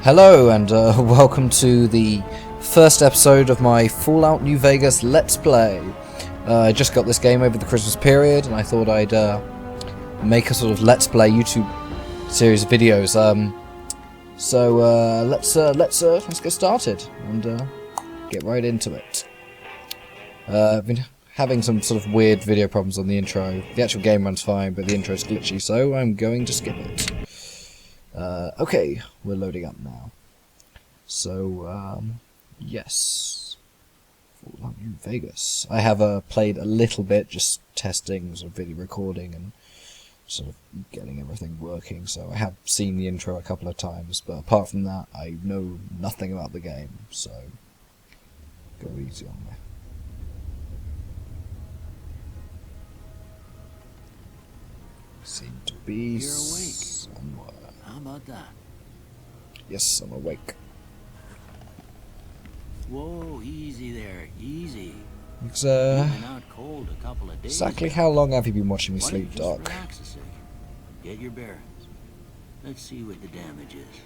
Hello and welcome to the first episode of my Fallout New Vegas Let's Play. I just got this game over the Christmas period and I thought I'd make a sort of Let's Play YouTube series of videos. Let's get started and get right into it. I've been having some sort of weird video problems on the intro. The actual game runs fine, but the intro's glitchy, so I'm going to skip it. Okay, we're loading up now. So, yes. Fallout New Vegas. I have played a little bit, just testing, sort of video recording, and sort of getting everything working. So I have seen the intro a couple of times, but apart from that, I know nothing about the game. So, go easy on me. Seem to be somewhere. How about that? Yes, I'm awake. Whoa, easy there, easy. It's, You've been out cold a couple of days. exactly how long have you been watching me Why don't sleep, you just Doc? relax a second. Get your bearings. Let's see what the damage is.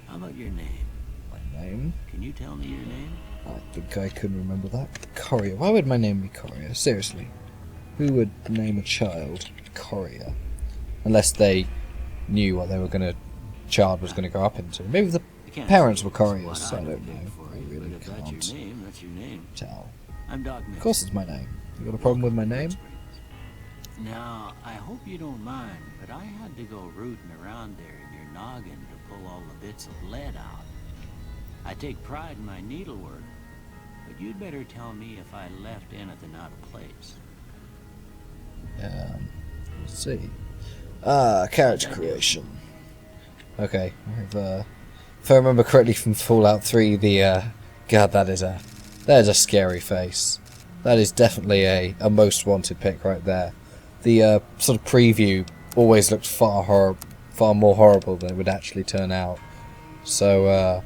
How about your name? My name? Can you tell me your name? I think I couldn't remember that. Courier. Why would my name be Courier? Seriously. Who would name a child Courier? Unless they knew what child was gonna grow up into. Maybe the parents were couriers, I don't know. I really But if that's can't your name, that's your name. tell. I'm Doc Of course it's my name. You got a problem with my name? Now, I hope you don't mind, but I had to go rooting around there in your noggin to pull all the bits of lead out. I take pride in my needlework, but you'd better tell me if I left anything out of place. Let's see. Character creation. Okay, if I remember correctly from Fallout 3, God, that is a scary face. That is definitely a most wanted pick right there. The sort of preview always looked far more horrible than it would actually turn out. So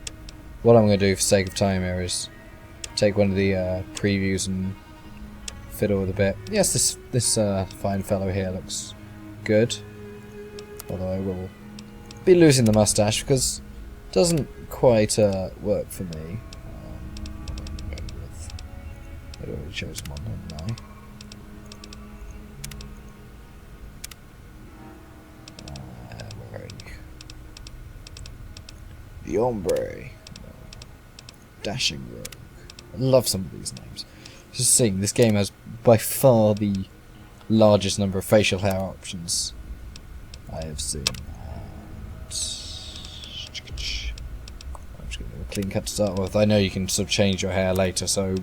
what I'm going to do for sake of time here is take one of the previews and fiddle with a bit. Yes, this fine fellow here looks good. Although I will be losing the mustache because it doesn't quite work for me. I already chose one, haven't I? Wearing the Ombre, Dashing Rogue. I love some of these names. Just seeing this game has by far the largest number of facial hair options I have seen. I'm just going to do a clean cut to start with. I know you can sort of change your hair later, so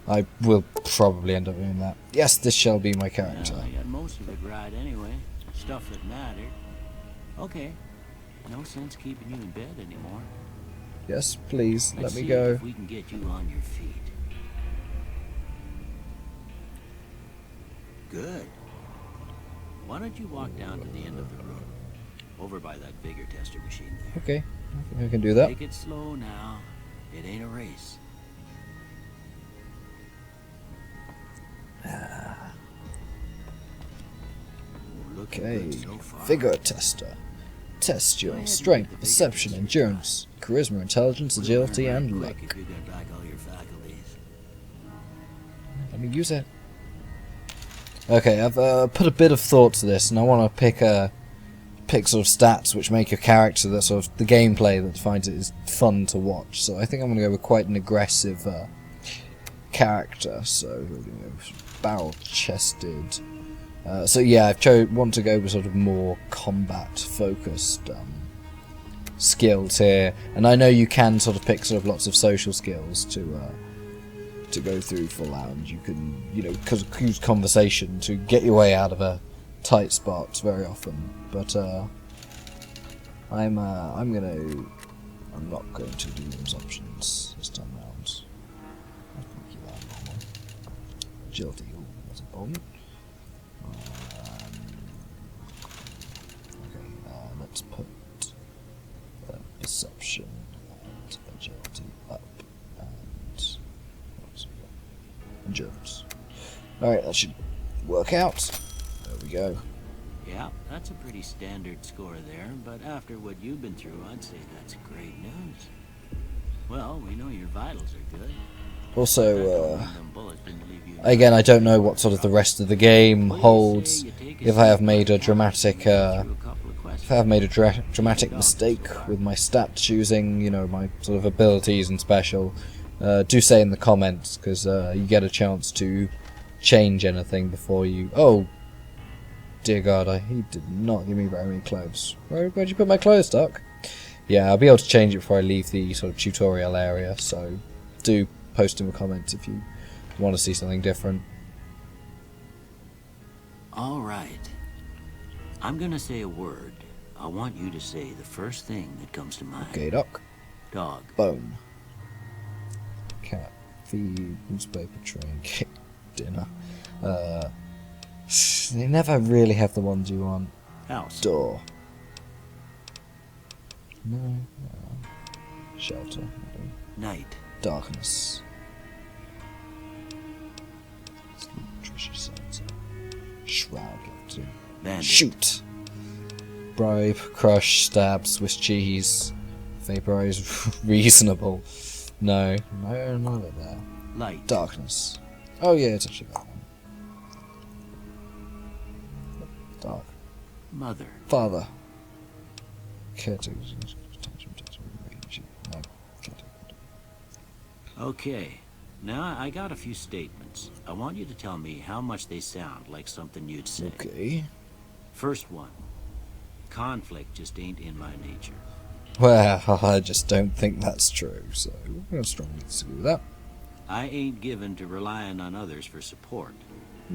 I will probably end up doing that. Yes, this shall be my character. Well, I got most of it right anyway. Stuff that mattered. Okay. No sense keeping you in bed anymore. Yes, please, Let's let me see go. if we can get you on your feet. Good. Why don't you walk down to the end of the room, over by that vigor tester machine there. Okay, I think I can do that. Take it slow now. It ain't a race. Looking Okay, good so far. vigor tester. Test your strength, perception, endurance, charisma, intelligence, agility, and Quick luck. if you get back all your faculties. Let me use it. Okay, I've put a bit of thought to this, and I want to pick sort of stats which make your character that sort of the gameplay that finds it is fun to watch. So I think I'm going to go with quite an aggressive character. So we're going to go barrel-chested. So yeah, want to go with sort of more combat-focused skills here, and I know you can sort of pick sort of lots of social skills to go through Fallout. You can, use conversation to get your way out of a tight spot very often. But I'm not going to do those options this time round. I think you are normal. Agility, that's important. Okay, let's put perception and agility up, and endurance. Alright, that should work out. There we go. Yeah, That's a pretty standard score there, but after what you've been through, I'd say that's great news. Well, we know your vitals are good. Also, again, I don't know what sort of the rest of the game holds. If I have made a dramatic, dramatic mistake with my stat choosing, you know, my sort of abilities and special, do say in the comments, because you get a chance to change anything before you. Oh, dear God, he did not give me very many clothes. Where'd you put my clothes, Doc? Yeah, I'll be able to change it before I leave the sort of tutorial area. So, do post in the comments if you want to see something different. Alright. I'm gonna say a word. I want you to say the first thing that comes to mind. Okay, Doc. Dog. Bone. Cat. Feed. Newspaper. Train. Kick. Dinner. They never really have the ones you want. House. Door. No. Shelter. Night. Darkness. Treasure sensor. Shroud. Left to. Bandit. Shoot. Bribe. Crush. Stab. Swiss cheese. Vaporize. Reasonable. No. No, none of it there. Light. Darkness. Oh yeah, it's actually that one. Dark. Mother. Father. Caretaker. No. Okay. Now, I got a few statements. I want you to tell me how much they sound like something you'd say. Okay. First one. Conflict just ain't in my nature. Well, I just don't think that's true, so I'm going to strongly disagree with that. I ain't given to relying on others for support.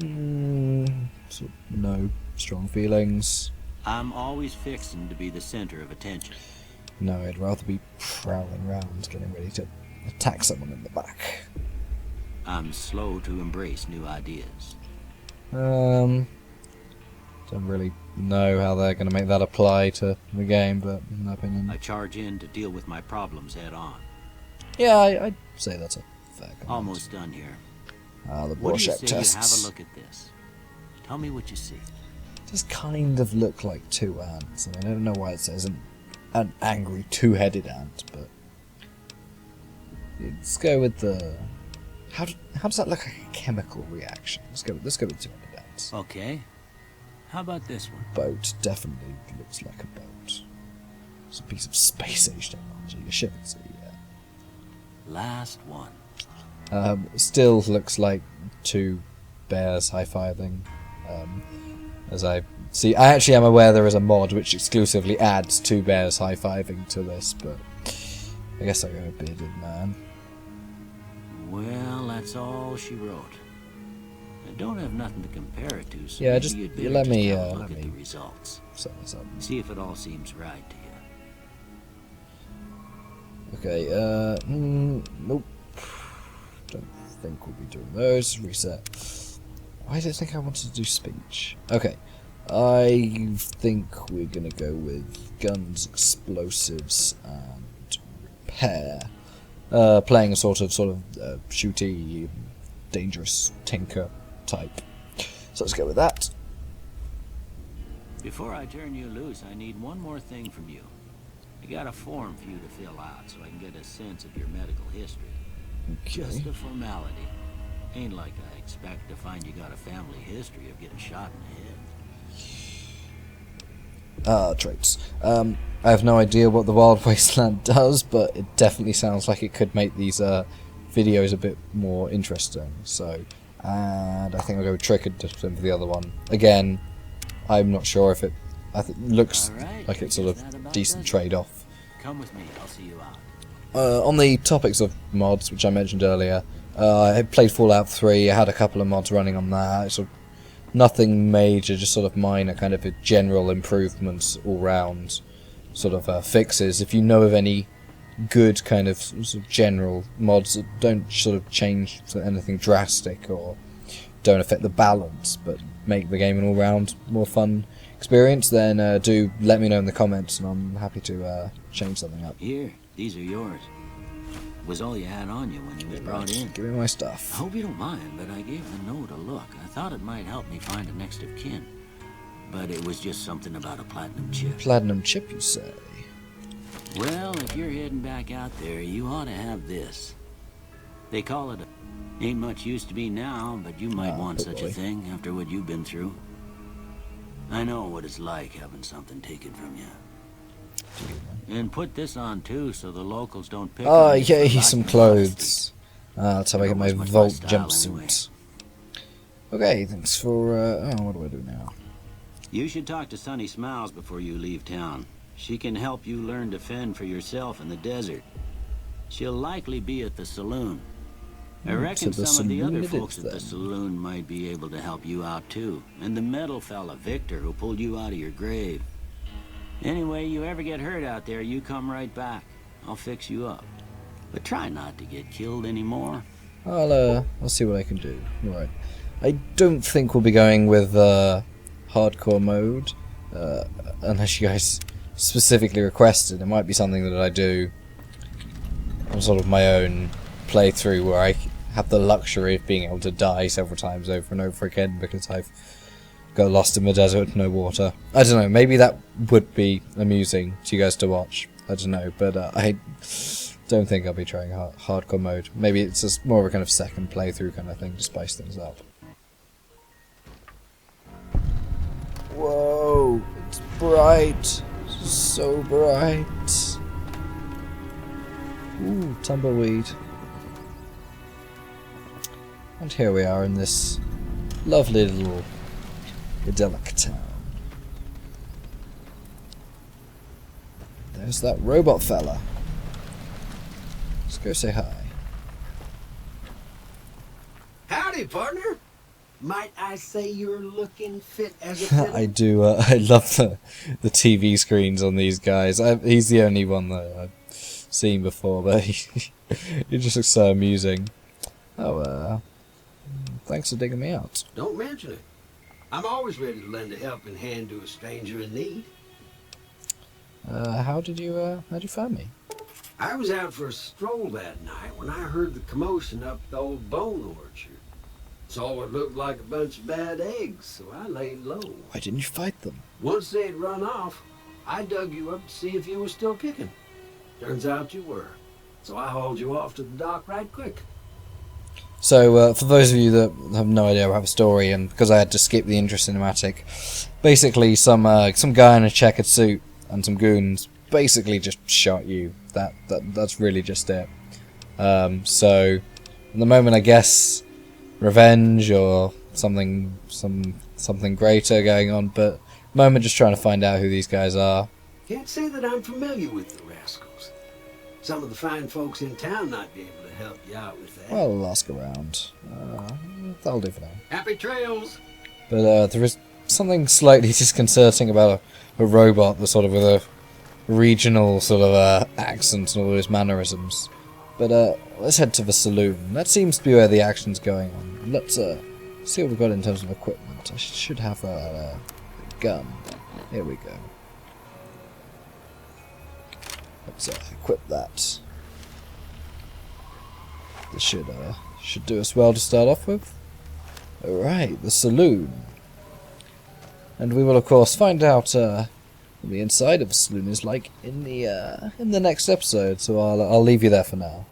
So, no strong feelings. I'm always fixing to be the center of attention. No, I'd rather be prowling around, getting ready to attack someone in the back. I'm slow to embrace new ideas. Don't really know how they're going to make that apply to the game, but in my opinion... I charge in to deal with my problems head on. Yeah, I'd say that's a fair comment. Almost done here. The What do you Rorschach say tests. you have a look at this? Tell me what you see. Does kind of look like two ants. I mean, I don't know why it says an angry two-headed ant, but let's go with the. How does that look like a chemical reaction? Let's go with two-headed ants. Okay. How about this one? Boat definitely looks like a boat. It's a piece of space-age technology. A ship at sea. Yeah. Last one. Still looks like two bears high-fiving. As I see, I actually am aware there is a mod which exclusively adds two bears high-fiving to this, but I guess I'll go with Bearded Man. Well, that's all she wrote. I don't have nothing to compare it to, so Yeah, maybe just you'd better let me have a look let at me the results. set this up. See if it all seems right to you. Okay, nope. Don't think we'll be doing those. Reset. Why did I think I wanted to do speech? Okay, I think we're gonna go with guns, explosives, and repair. Playing a sort of shooty, dangerous tinker type. So let's go with that. Before I turn you loose, I need one more thing from you. I got a form for you to fill out so I can get a sense of your medical history. Just Okay. a formality. Ain't like I expect to find you got a family history of getting shot in the head. Traits. I have no idea what the Wild Wasteland does, but it definitely sounds like it could make these videos a bit more interesting. So, and I think I'll go with Trick and Discipline for the other one. Again, I'm not sure if it. Looks Alright, like it's sort that of about decent does it. trade-off. Come with me, I'll see you out. On the topics of mods, which I mentioned earlier, I had played Fallout 3. I had a couple of mods running on that. Sort of nothing major, just sort of minor kind of general improvements all round, sort of fixes. If you know of any good kind of, sort of general mods that don't sort of change to anything drastic or don't affect the balance, but make the game an all round more fun experience, then do let me know in the comments, and I'm happy to change something up. Here, these are yours. Was all you had on you when you was brought in. Give me my I stuff. hope you don't mind, but I gave the note a look. I thought it might help me find a next of kin. but it was just something about a platinum chip. Platinum chip, you say? Well, if you're heading back out there, you ought to have this. They call it a... Ain't much use to me now, but you might want such a thing after what you've been through. I know what it's like having something taken from you. And put this on too, so the locals don't pick Oh, on you yay, for some lacking clothes. That's how I get my Knows much Vault my style jumpsuit. anyway. Okay, thanks for, oh, what do I do now? You should talk to Sunny Smiles before you leave town. She can help you learn to fend for yourself in the desert. She'll likely be at the saloon. I reckon some of the other folks at the saloon might be able to help you out too. And the metal fella, Victor, who pulled you out of your grave. Anyway, you ever get hurt out there, you come right back. I'll fix you up. But try not to get killed anymore. I'll see what I can do. Alright. I don't think we'll be going with, hardcore mode. Unless you guys specifically requested. It might be something that I do on sort of my own playthrough where I have the luxury of being able to die several times over and over again because I've got lost in the desert with no water. I don't know, maybe that would be amusing to you guys to watch. I don't know, but I don't think I'll be trying hardcore mode. Maybe it's just more of a kind of second playthrough kind of thing to spice things up. Whoa, it's bright. So bright. Ooh, tumbleweed. And here we are in this lovely little idyllic town. There's that robot fella. Let's go say hi. Howdy, partner. Might I say you're looking fit as a fiddle? I do. I love the TV screens on these guys. He's the only one that I've seen before, but he just looks so amusing. Oh, thanks for digging me out. Don't mention it. I'm always ready to lend a helping hand to a stranger in need. How'd you find me? I was out for a stroll that night when I heard the commotion up the old bone orchard. Saw what looked like a bunch of bad eggs, so I laid low. Why didn't you fight them? Once they'd run off, I dug you up to see if you were still kicking. Turns out you were. So I hauled you off to the dock right quick. So, for those of you that have no idea about the story, and because I had to skip the intro cinematic, basically some guy in a checkered suit and some goons basically just shot you. That's really just it. So, at the moment, I guess revenge or something greater going on, but at the moment just trying to find out who these guys are. Can't say that I'm familiar with the rascals. Some of the fine folks in town might be able to help you out with that. Well, I'll ask around. That'll do for now. Happy trails! But there is something slightly disconcerting about a robot that's sort of with a regional sort of accent and all those mannerisms. But let's head to the saloon. That seems to be where the action's going on. Let's see what we've got in terms of equipment. I should have a gun. Here we go. Let's equip that. This should do us well to start off with. Alright, the saloon. And we will of course find out what the inside of a saloon is like in the next episode, so I'll leave you there for now.